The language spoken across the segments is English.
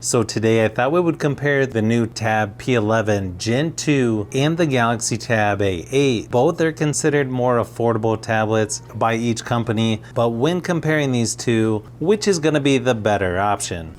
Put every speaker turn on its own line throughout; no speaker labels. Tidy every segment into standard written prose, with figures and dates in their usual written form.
So today I thought we would compare the new Tab P11 Gen 2 and the Galaxy Tab A8. Both are considered more affordable tablets by each company, but when comparing these two, which is going to be the better option?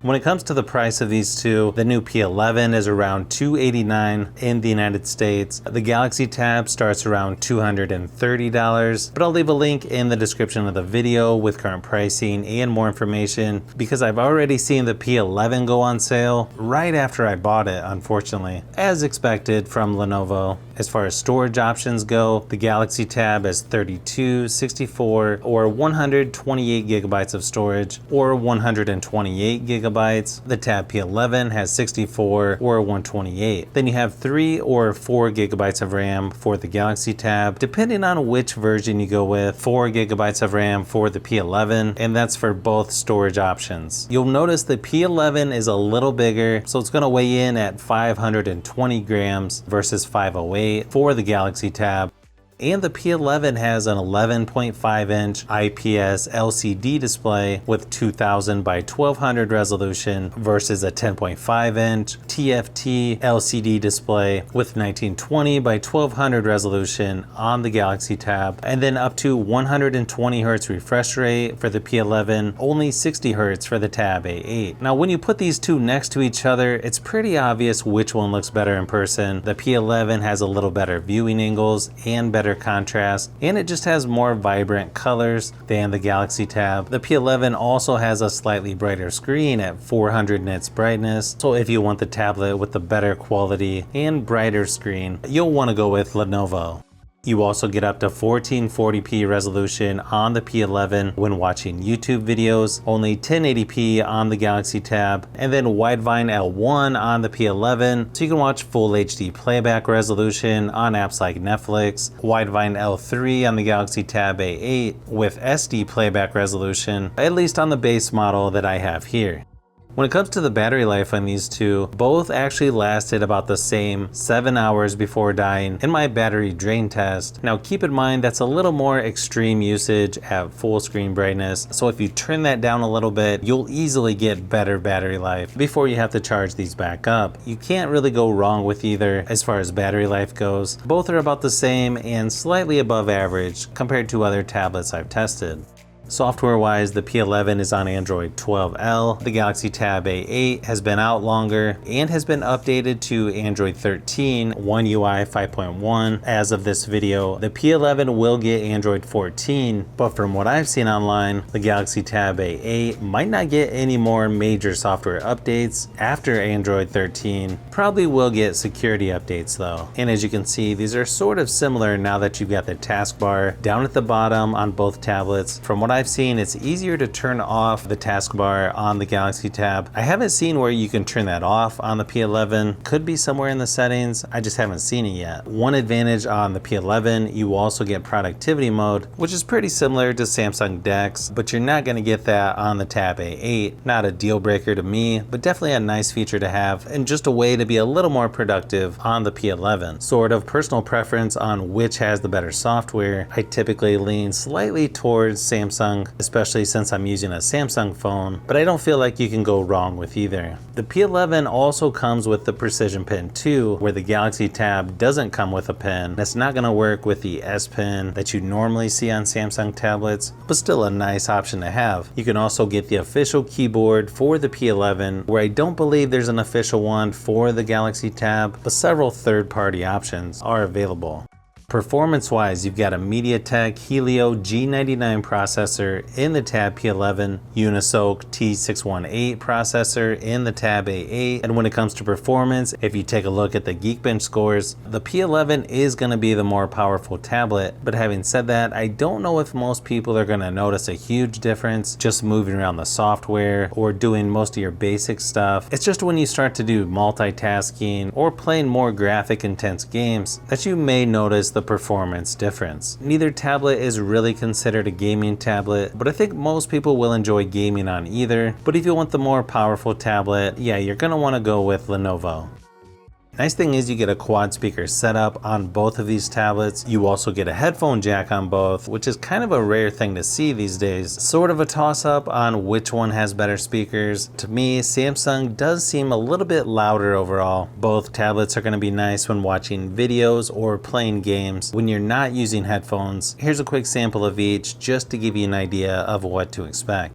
When it comes to the price of these two, the new P11 is around $289 in the United States. The Galaxy Tab starts around $230, but I'll leave a link in the description of the video with current pricing and more information because I've already seen the P11 go on sale right after I bought it, unfortunately, as expected from Lenovo. As far as storage options go, the Galaxy Tab has 32, 64, or 128 gigabytes of storage, or 128 gigabytes. The Tab P11 has 64 or 128. Then you have 3 or 4 gigabytes of RAM for the Galaxy Tab, depending on which version you go with. 4 gigabytes of RAM for the P11, and that's for both storage options. You'll notice the P11 is a little bigger, so it's going to weigh in at 520 grams versus 508 for the Galaxy Tab. And the P11 has an 11.5 inch IPS LCD display with 2000 by 1200 resolution versus a 10.5 inch TFT LCD display with 1920 by 1200 resolution on the Galaxy Tab, and then up to 120 Hz refresh rate for the P11, only 60 Hz for the Tab A8. Now when you put these two next to each other, it's pretty obvious which one looks better in person. The P11 has a little better viewing angles and better contrast, and it just has more vibrant colors than the Galaxy Tab. The P11 also has a slightly brighter screen at 400 nits brightness, so if you want the tablet with the better quality and brighter screen, you'll want to go with Lenovo. You also get up to 1440p resolution on the P11 when watching YouTube videos, only 1080p on the Galaxy Tab, and then Widevine L1 on the P11, so you can watch full HD playback resolution on apps like Netflix. Widevine L3 on the Galaxy Tab A8 with SD playback resolution, at least on the base model that I have here. When it comes to the battery life on these two, both actually lasted about the same 7 hours before dying in my battery drain test. Now keep in mind that's a little more extreme usage at full screen brightness, so if you turn that down a little bit, you'll easily get better battery life before you have to charge these back up. You can't really go wrong with either as far as battery life goes. Both are about the same and slightly above average compared to other tablets I've tested. Software-wise, the P11 is on Android 12L. The Galaxy Tab A8 has been out longer and has been updated to Android 13, One UI 5.1 as of this video. The P11 will get Android 14, but from what I've seen online, the Galaxy Tab A8 might not get any more major software updates after Android 13. Probably will get security updates though. And as you can see, these are sort of similar now that you've got the taskbar down at the bottom on both tablets. From what I've seen, it's easier to turn off the taskbar on the Galaxy Tab. I haven't seen where you can turn that off on the P11. Could be somewhere in the settings, I just haven't seen it yet. One advantage on the P11, you also get productivity mode, which is pretty similar to Samsung DeX, but you're not going to get that on the Tab A8. Not a deal breaker to me, but definitely a nice feature to have and just a way to be a little more productive on the P11. Sort of personal preference on which has the better software. I typically lean slightly towards Samsung, especially since I'm using a Samsung phone, but I don't feel like you can go wrong with either. The P11 also comes with the Precision Pen 2, where the Galaxy Tab doesn't come with a pen. That's not going to work with the S Pen that you normally see on Samsung tablets, but still a nice option to have. You can also get the official keyboard for the P11, where I don't believe there's an official one for the Galaxy Tab, but several third-party options are available. Performance-wise, you've got a MediaTek Helio G99 processor in the Tab P11, Unisoc T618 processor in the Tab A8, and when it comes to performance, if you take a look at the Geekbench scores, the P11 is going to be the more powerful tablet, but having said that, I don't know if most people are going to notice a huge difference just moving around the software or doing most of your basic stuff. It's just when you start to do multitasking or playing more graphic intense games that you may notice the performance difference. Neither tablet is really considered a gaming tablet, but I think most people will enjoy gaming on either. But if you want the more powerful tablet, yeah, you're gonna want to go with Lenovo. Nice thing is you get a quad speaker setup on both of these tablets. You also get a headphone jack on both, which is kind of a rare thing to see these days. Sort of a toss up on which one has better speakers. To me, Samsung does seem a little bit louder overall. Both tablets are going to be nice when watching videos or playing games when you're not using headphones. Here's a quick sample of each just to give you an idea of what to expect.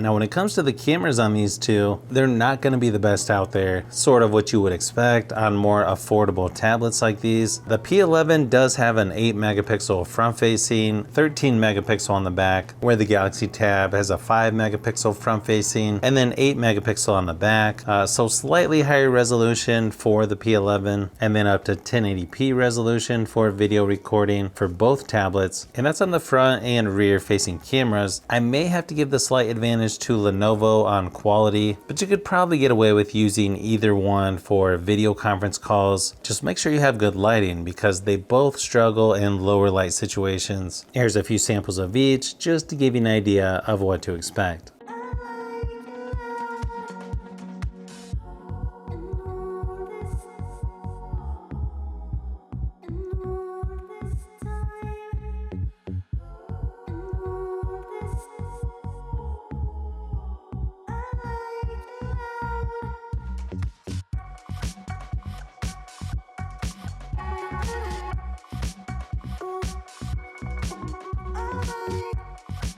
Now when it comes to the cameras on these two, they're not going to be the best out there, sort of what you would expect on more affordable tablets like these. The P11 does have an 8 megapixel front facing, 13 megapixel on the back, where the Galaxy Tab has a 5 megapixel front facing, and then 8 megapixel on the back. So slightly higher resolution for the P11, and then up to 1080p resolution for video recording for both tablets. And that's on the front and rear facing cameras. I may have to give the slight advantage to Lenovo on quality, but you could probably get away with using either one for video conference calls. Just make sure you have good lighting because they both struggle in lower light situations. Here's a few samples of each just to give you an idea of what to expect.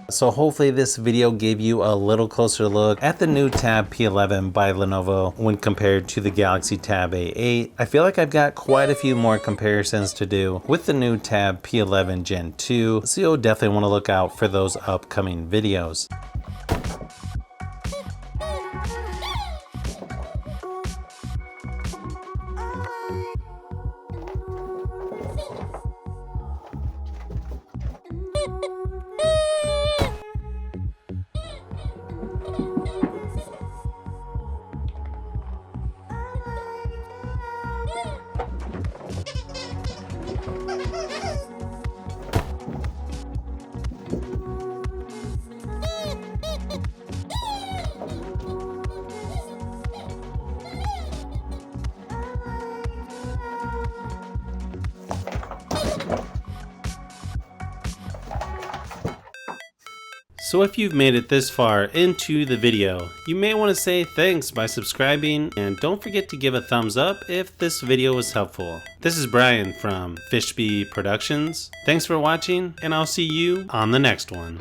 So hopefully this video gave you a little closer look at the new Tab P11 by Lenovo when compared to the Galaxy Tab A8. I feel like I've got quite a few more comparisons to do with the new Tab P11 Gen 2, so you'll definitely want to look out for those upcoming videos. So if you've made it this far into the video, you may want to say thanks by subscribing, and don't forget to give a thumbs up if this video was helpful. This is Brian from Fishbee Productions. Thanks for watching, and I'll see you on the next one.